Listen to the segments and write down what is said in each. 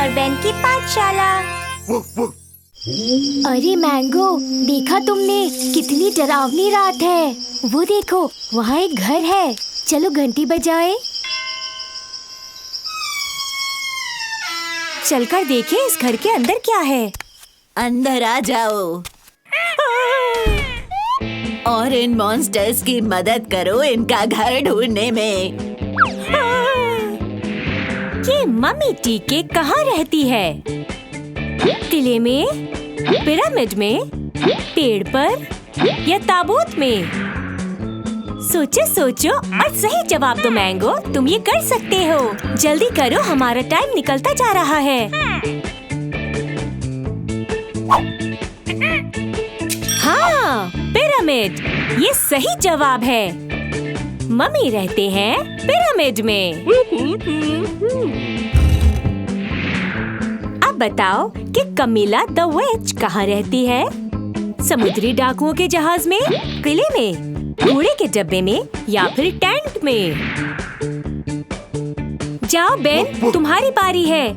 और बेन की पाठशाला। अरे मैंगो, देखा तुमने कितनी डरावनी रात है। वो देखो, वहाँ एक घर है। चलो घंटी बजाए। चलकर देखें इस घर के अंदर क्या है। अंदर आ जाओ और इन मॉन्स्टर्स की मदद करो इनका घर ढूंढने में। ये मम्मी टीके कहाँ रहती है? किले में, पिरामिड में, पेड़ पर या ताबूत में? सोचो सोचो और सही जवाब दो मैंगो। तुम ये कर सकते हो। जल्दी करो, हमारा टाइम निकलता जा रहा है। हाँ, पिरामिड ये सही जवाब है। मम्मी रहते हैं पिरामिड में। अब बताओ कि कमीला द विच कहाँ रहती है? समुद्री डाकुओं के जहाज में, किले में, कूड़े के डब्बे में या फिर टेंट में? जाओ बेन, तुम्हारी बारी है।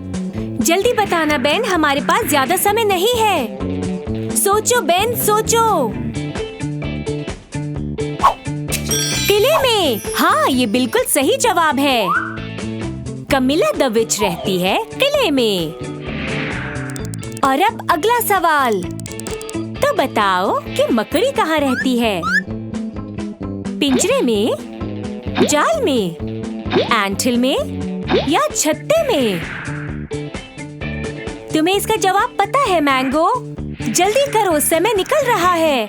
जल्दी बताना बेन, हमारे पास ज्यादा समय नहीं है। सोचो बेन, सोचो। किले में। हाँ, ये बिल्कुल सही जवाब है। कमीला द विच रहती है किले में। और अब अगला सवाल। तो बताओ कि मकड़ी कहाँ रहती है? पिंजरे में, जाल में, एंटहिल में या छत्ते में? तुम्हें इसका जवाब पता है मैंगो? जल्दी करो, समय निकल रहा है।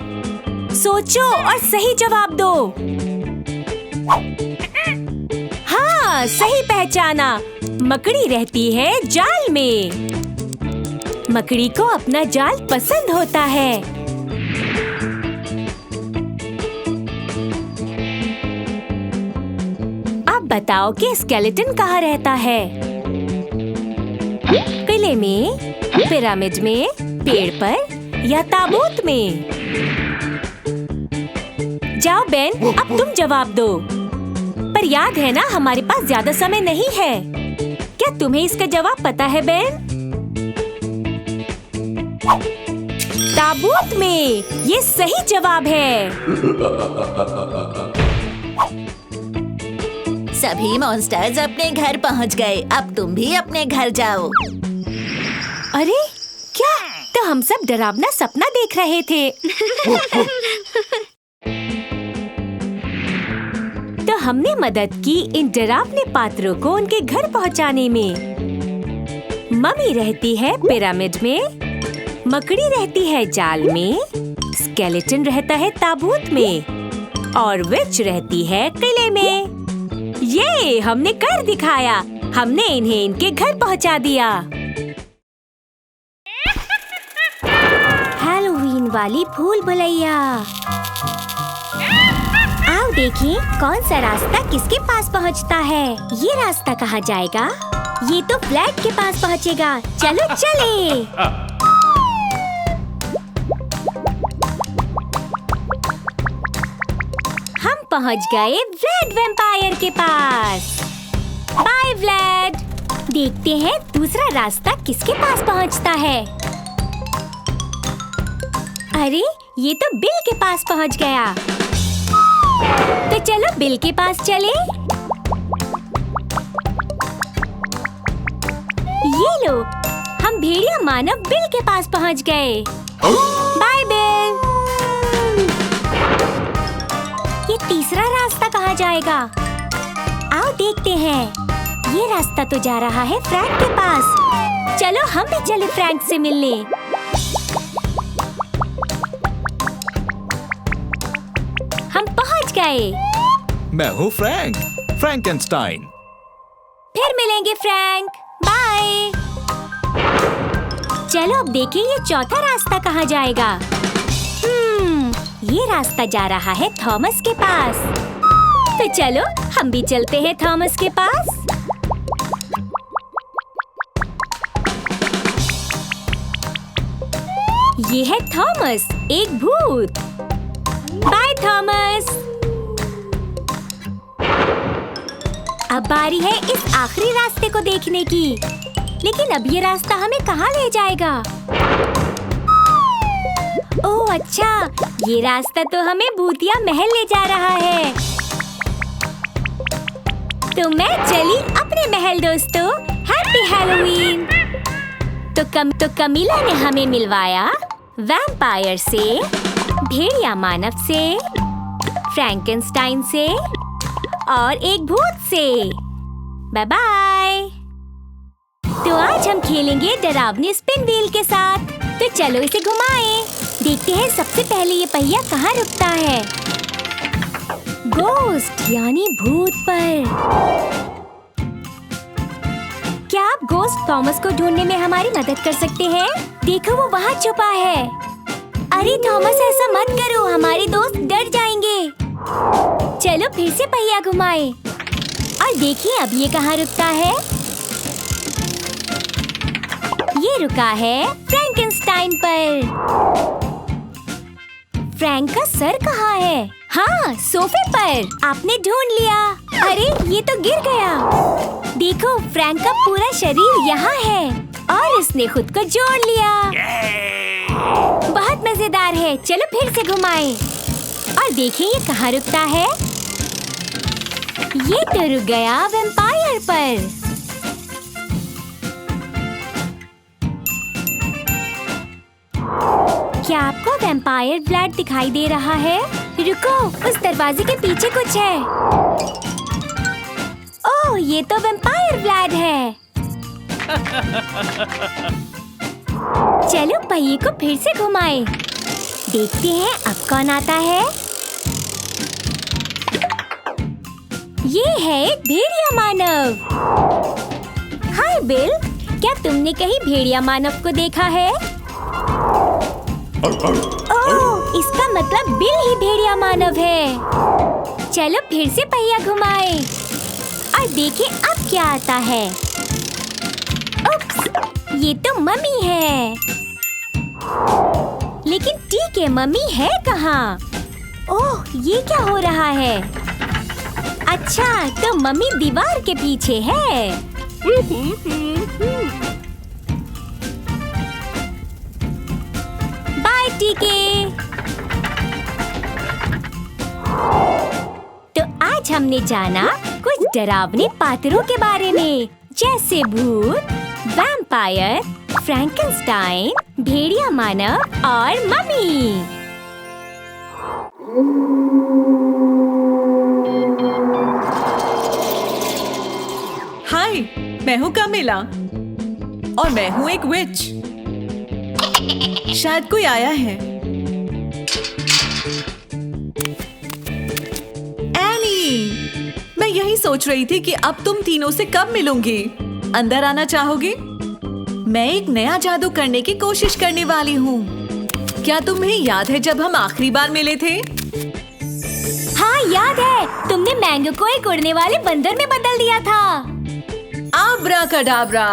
सोचो और सही जवाब दो। हाँ, सही पहचाना। मकड़ी रहती है जाल में। मकड़ी को अपना जाल पसंद होता है। अब बताओ कि स्केलेटन कहाँ रहता है? किले में, पिरामिड में, पेड़ पर या ताबूत में? जाओ बेन, अब तुम जवाब दो। पर याद है ना, हमारे पास ज्यादा समय नहीं है। क्या तुम्हें इसका जवाब पता है बेन? ताबूत में। ये सही जवाब है। सभी मॉन्स्टर्स अपने घर पहुंच गए। अब तुम भी अपने घर जाओ। अरे क्या? तो हम सब डरावना सपना देख रहे थे। तो हमने मदद की इन डरावने पात्रों को उनके घर पहुंचाने में। मम्मी रहती है पिरामिड में, मकड़ी रहती है जाल में, स्केलेटन रहता है ताबूत में और विच रहती है किले में। ये हमने कर दिखाया। हमने इन्हें इनके घर पहुंचा दिया। हैलोवीन वाली भूल भुलैया। आओ देखें कौन सा रास्ता किसके पास पहुंचता है। ये रास्ता कहाँ जाएगा? ये तो फ्लैट के पास पहुंचेगा। चलो चले। हम पहुंच गए व्लेड वैम्पायर के पास। बाय व्लेड। देखते हैं दूसरा रास्ता किसके पास पहुंचता है। अरे ये तो बिल के पास पहुंच गया। तो चलो बिल के पास चले। ये लो, हम भेड़िया मानव बिल के पास पहुंच गए। Bye bill. ये तीसरा रास्ता कहाँ जाएगा? आओ देखते हैं। ये रास्ता तो जा रहा है फ्रैंक के पास। चलो हम भी चले फ्रैंक से मिलने। हम पहुंच गए। मैं हूँ फ्रैंक, फ्रैंकेनस्टाइन। फिर मिलेंगे फ्रैंक। बाय। चलो अब देखें ये चौथा रास्ता कहाँ जाएगा। ये रास्ता जा रहा है थॉमस के पास। तो चलो हम भी चलते हैं थॉमस के पास। ये है थॉमस, एक भूत। By Thomas. अब बारी है इस आखिरी रास्ते को देखने की। लेकिन अब ये रास्ता हमें कहाँ ले जाएगा? ओह अच्छा, ये रास्ता तो हमें भूतिया महल ले जा रहा है। तो मैं चली अपने महल दोस्तों। Happy Halloween. तो कमीला ने हमें मिलवाया वैम्पायर से, भेड़िया मानव से, फ्रैंकेनस्टाइन से और एक भूत से। Bye bye. तो आज हम खेलेंगे डरावनी स्पिन व्हील के साथ। तो चलो इसे घुमाएं। देखते हैं सबसे पहले ये पहिया कहाँ रुकता है। गोस्ट यानी भूत पर। क्या आप गोस्ट थॉमस को ढूंढने में हमारी मदद कर सकते हैं? देखो वो वहाँ छुपा है। अरे थॉमस ऐसा मत करो, हमारे दोस्त डर जाएंगे। चलो फिर से पहिया घुमाएं। और देखिए अब ये कहाँ रुकता है। ये रुका है फ्रैंकेनस्टाइन पर। फ्रैंक का सर कहाँ है? हाँ, सोफे पर। आपने ढूंढ लिया। अरे ये तो गिर गया। देखो फ्रैंक का पूरा शरीर यहाँ है और इसने खुद को जोड़ लिया। बहुत मजेदार है। चलो फिर से घुमाएं। और देखिए ये कहाँ रुकता है। ये तो रुक गया वैम्पायर पर। क्या आपको वैम्पायर व्लाड दिखाई दे रहा है? रुको, उस दरवाजे के पीछे कुछ है। ओह, ये तो वैम्पायर व्लाड है। चलो पहिए को फिर से घुमाएं। देखते हैं अब कौन आता है। ये है एक भेड़िया मानव। हाय बिल, क्या तुमने कहीं भेड़िया मानव को देखा है? ओह, इसका मतलब बिल ही भेड़िया मानव है। चलो फिर से पहिया घुमाएं और देखें अब क्या आता है। उप्स, ये तो मम्मी है। लेकिन ठीक है, मम्मी है कहाँ? ओह, ये क्या हो रहा है? अच्छा, तो मम्मी दीवार के पीछे है। बाय टीके। तो आज हमने जाना कुछ डरावने पात्रों के बारे में, जैसे भूत, वैम्पायर, फ्रैंकेनस्टाइन, भेड़िया मानव और मम्मी। हाय, मैं हूँ कमीला और मैं हूँ एक विच। शायद कोई आया है। एनी, मैं यही सोच रही थी कि अब तुम तीनों से कब मिलूंगी। अंदर आना चाहोगे? मैं एक नया जादू करने की कोशिश करने वाली हूँ। क्या तुम्हें याद है जब हम आखिरी बार मिले थे? हाँ याद है, तुमने मैंगो को एक उड़ने वाले बंदर में बदल दिया था। आब्राकडाब्रा।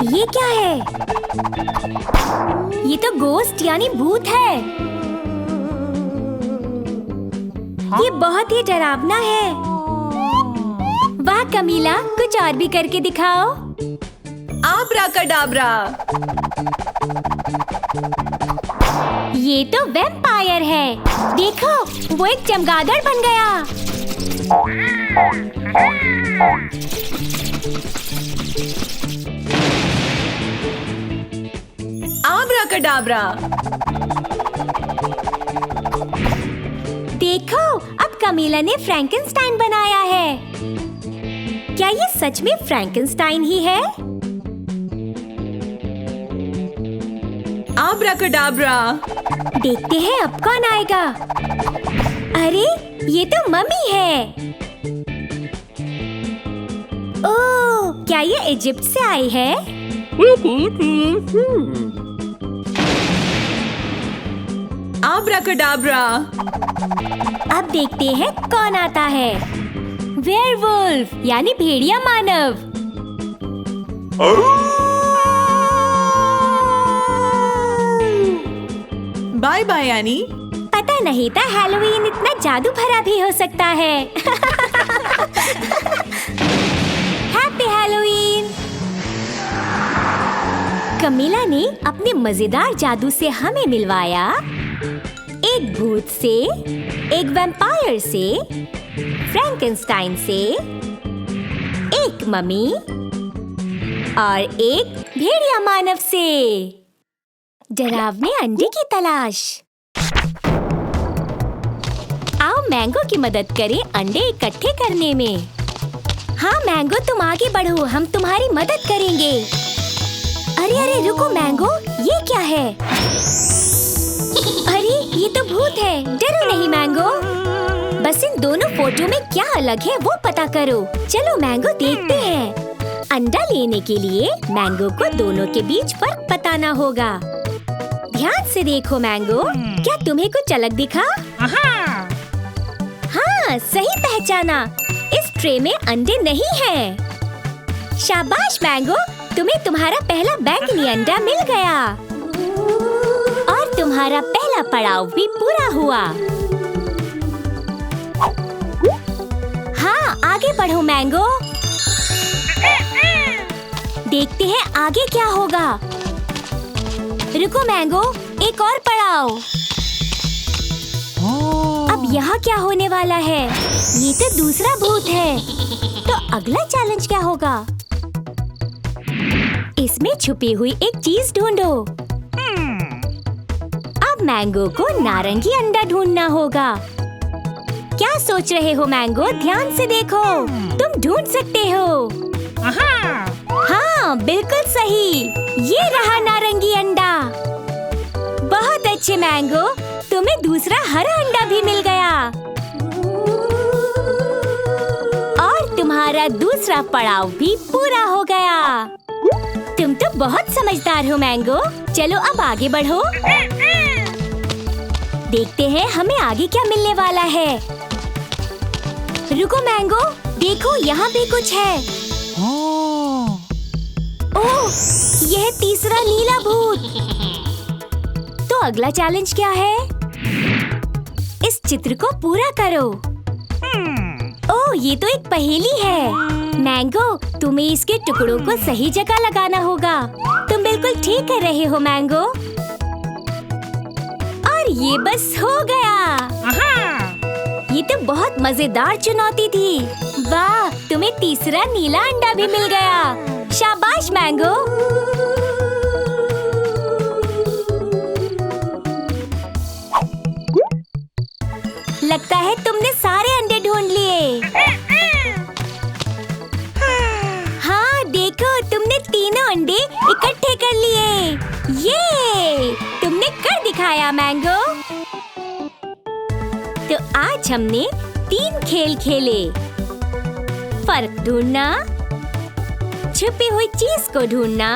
ये क्या है? ये तो गोस्ट यानी भूत है। ये बहुत ही डरावना है। वाह कमीला, कुछ और भी करके दिखाओ। आब्राकडाब्रा। ये तो वैम्पायर है। देखो, वो एक चमगादड़ बन गया। आब्राकडाब्रा। देखो, अब कमीला ने फ्रैंकेनस्टाइन बनाया है। क्या ये सच में फ्रैंकेनस्टाइन ही है? आब्राकडाब्रा। देखते हैं अब कौन आएगा। अरे, ये तो मम्मी है। ओह, क्या ये इजिप्ट से आई है? आब्राकडाब्रा। अब देखते हैं कौन आता है। वेयरवुल्फ यानी भेड़िया मानव। बाय बाय यानी। पता नहीं था हैलोवीन इतना जादू भरा भी हो सकता है। Happy Halloween. कमीला ने अपने मजेदार जादू से हमें मिलवाया एक भूत से, एक वैम्पायर से, फ्रैंकेनस्टाइन से, एक मम्मी और एक भेड़िया मानव से। डरावने अंडे की तलाश। आओ मैंगो की मदद करें अंडे इकट्ठे करने में। हाँ मैंगो, तुम आगे बढ़ो, हम तुम्हारी मदद करेंगे। अरे अरे रुको मैंगो, ये क्या है? अरे ये तो भूत है। डरो नहीं मैंगो, बस इन दोनों फोटो में क्या अलग है वो पता करो। चलो मैंगो देखते हैं। अंडा लेने के लिए मैंगो को दोनों के बीच फर्क बताना होगा। ध्यान से देखो मैंगो, क्या तुम्हें कुछ अलग दिखा? हाँ सही पहचाना, इस ट्रे में अंडे नहीं हैं। शाबाश मैंगो, तुम्हें तुम्हारा पहला बैंगनी अंडा मिल गया और तुम्हारा पहला पड़ाव भी पूरा हुआ। हाँ आगे बढ़ो मैंगो, देखते हैं आगे क्या होगा। रुको मैंगो, एक और पड़ाव। अब यहाँ क्या होने वाला है? ये तो दूसरा भूत है। तो अगला चैलेंज क्या होगा? इसमें छुपी हुई एक चीज ढूंढो। अब मैंगो को नारंगी अंडा ढूंढना होगा। क्या सोच रहे हो मैंगो? ध्यान से देखो, तुम ढूंढ सकते हो। हाँ बिल्कुल सही, ये रहा नारंगी अंडा। बहुत अच्छे मैंगो, तुम्हें दूसरा हरा अंडा भी मिल गया और तुम्हारा दूसरा पड़ाव भी पूरा हो गया। तुम तो बहुत समझदार हो मैंगो। चलो अब आगे बढ़ो, देखते हैं हमें आगे क्या मिलने वाला है। रुको मैंगो, देखो यहाँ भी कुछ है। ओह, यह तीसरा नीला भूत। तो अगला चैलेंज क्या है? इस चित्र को पूरा करो। ओह, ये तो एक पहेली है। मैंगो, तुम्हें इसके टुकड़ों को सही जगह लगाना होगा। तुम बिल्कुल ठीक कर रहे हो मैंगो। और ये बस हो गया। ये तो बहुत मजेदार चुनौती थी। वाह, तुम्हें तीसरा नीला अंडा भी मिल गया। शाबाश मैंगो। लगता है तुमने सारे अंडे ढूंढ लिए। हाँ देखो, तुमने तीनों अंडे इकट्ठे कर लिए। ये तुमने कर दिखाया मैंगो। तो आज हमने 3 खेल खेले। फर्क ढूंढना, छुपी हुई चीज को ढूंढना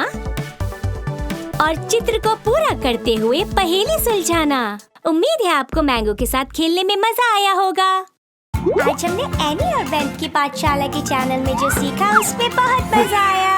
और चित्र को पूरा करते हुए पहेली सुलझाना। उम्मीद है आपको मैंगो के साथ खेलने में मजा आया होगा। आज हमने एनी और बेन की पाठशाला के चैनल में जो सीखा उसमें बहुत मजा आया।